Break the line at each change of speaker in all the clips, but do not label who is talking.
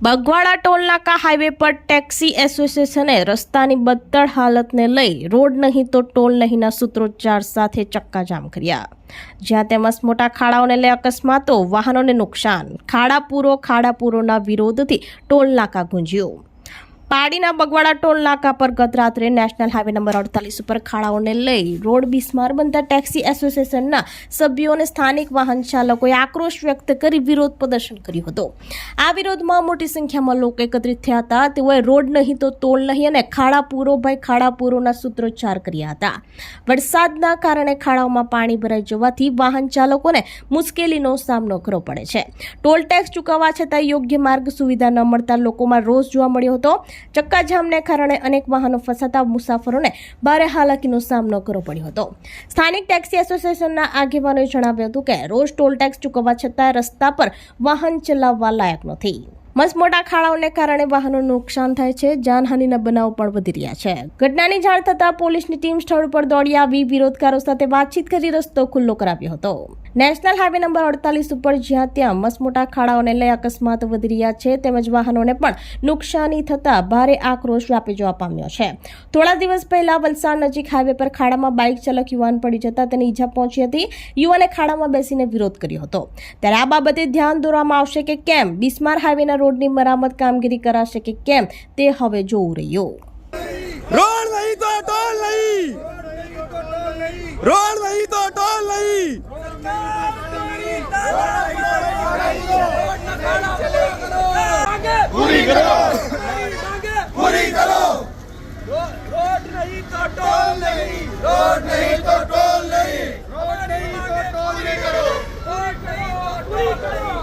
Bagwada ટોલનાકા highway પર taxi એસોસિએશને રસ્તાની બદતર હાલતને લઈ રોડ નહીં તો ટોલ નહીંના સૂત્રોચ્ચાર સાથે ચક્કાજામ કર્યા, જ્યાં તેમજ મોટા ખાડાઓને લઈ અકસ્માતો, વાહનોને નુકસાન, ખાડા પૂરોના વિરોધથી ટોલનાકા ગુંજ્યું। પાડીના બગવાડા ટોલ નાકા પર ગત રાત્રે નેશનલ હાઈવે નંબર 48 ઉપર ખાડાઓને લઈ રોડ બિસ્માર બનતા ટેક્સી એસોસિએશનના સભ્યો અને સ્થાનિક વાહન ચાલકોએ આક્રોશ વ્યક્ત કરી વિરોધ પ્રદર્શન કર્યું હતું। આ વિરોધમાં મોટી સંખ્યામાં લોકો એકત્રિત થયા હતા। તેઓએ રોડ નહીં તો ટોલ નહીં અને ખાડા પૂરોના સૂત્રોચ્ચાર કર્યા હતા। વરસાદના કારણે ખાડાઓમાં પાણી ભરાઈ જવાથી વાહન ચાલકોને મુશ્કેલીનો સામનો કરવો પડે છે। ટોલ ટેક્સ ચૂકવવા છતાં યોગ્ય માર્ગ સુવિધા ન મળતા લોકોમાં રોષ જોવા મળ્યો હતો। ચક્કાજામને કારણે અનેક વાહનો ફસાતા મુસાફરોને ભારે હાલાકીનો સામનો કરવો પડ્યો હતો। સ્થાનિક ટેક્સી એસોસિએશનના આગેવાનોએ જણાવ્યું હતું કે રોજ ટોલ ટેક્સ ચૂકવવા છતાં રસ્તા પર વાહન ચલાવવા લાયક નથી। મોટા ખાડાઓને કારણે વાહનોનું નુકસાન થાય છે, જાનહાનિના બનાવો પણ વધી રહ્યા છે। ઘટનાની જાણ થતાં પોલીસની ટીમ સ્થળ પર દોડી આવી વિરોધકારો સાથે વાતચીત કરી રસ્તો ખુલ્લો કરાવ્યો હતો। નેશનલ હાઈવે નંબર 48 ઉપર જ્યાં ત્યાં મોટા ખાડાઓને લઈ અકસ્માત વધી રહ્યા છે, તેમજ વાહનોને પણ નુકસાની થતા ભારે આક્રોશ વ્યાપી જવા પામ્યો છે। થોડા દિવસ પહેલા વલસાડ નજીક હાઈવે પર ખાડામાં બાઇક ચાલક યુવાન પડી જતા તેને ઈજા પહોંચી હતી। યુવાને ખાડામાં બેસીને વિરોધ કર્યો હતો। ત્યારે આ બાબતે ધ્યાન દોરવામાં આવશે કે કેમ બિસ્માર હાઈવેના રોડની મરામત કામગીરી કરાશે કે કેમ તે હવે જોવું રહ્યું।
રોડ નહીં તો ટોલ નહીં, રોડ નહીં તો ટોલ નહીં, પૂરી કરો, પૂરી કરો। રોડ નહીં તો ટોલ નહીં, રોડ નહીં તો ટોલ નહીં, રોડ નહીં તો ટોલ નહીં કરો, રોડ નહીં તો પૂરી કરો।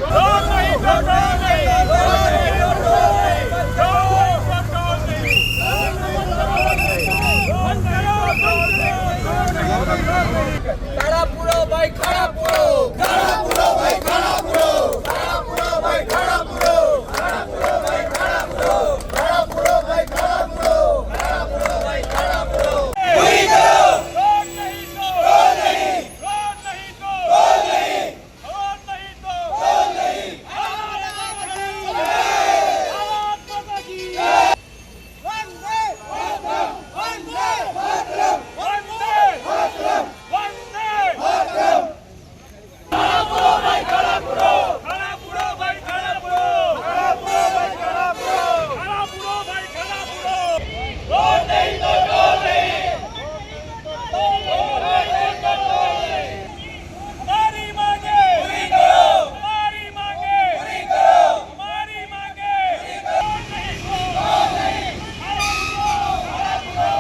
રોડ નહીં તો ટોલ નહીં, રોડ નહીં તો ટોલ નહીં, ખાડા પૂરો ભાઈ, ખાડા પૂરો, ખાડા પૂરો ભાઈ, ખાડા પૂરો, ખાડા પૂરો ભાઈ, ખાડા પૂરો, ખાડા પૂરો ભાઈ, ખાડા પૂરો, ખાડા પૂરો ભાઈ, ખાડા પૂરો, ખાડા પૂરો ભાઈ, ખાડા પૂરો। પૂરી કરો। રોડ નહીં તો ટોલ નહીં, રોડ નહીં તો ટોલ નહીં, રોડ નહીં તો ટોલ નહીં। ભારત માતા કી જય। વંદે માતરમ, વંદે માતરમ, વંદે માતરમ, વંદે માતરમ। ખાડા પૂરો ભાઈ, ખાડા પૂરો, ખાડા પૂરો ભાઈ, ખાડા પૂરો, ખાડા પૂરો ભાઈ, ખાડા પૂરો, ખાડા પૂરો ભાઈ, ખાડા પૂરો। રોડ નહીં તો ટોલ નહીં, રોડ નહીં તો ટોલ નહીં। અમારી માંગે પૂરી કરો, અમારી માંગે પૂરી કરો, અમારી માંગે પૂરી કરો। નહીં તો ટોલ નહીં, ખાડા પૂરો, ખાડા પૂરો।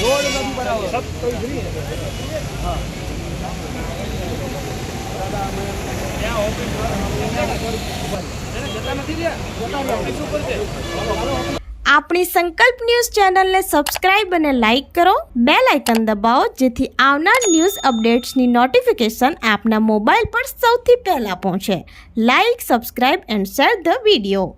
રોડ નથી બનાવો, સબ કોઈ ફ્રી है। हाँ
આપણી સંકલ્પ ન્યૂઝ ચેનલને સબસ્ક્રાઇબ અને લાઇક કરો, બેલ આઇકન દબાવો જેથી આવનાર ન્યૂઝ અપડેટ્સની નોટિફિકેશન આપના મોબાઈલ પર સૌથી પહેલા પહોંચે। Like, subscribe and share the video.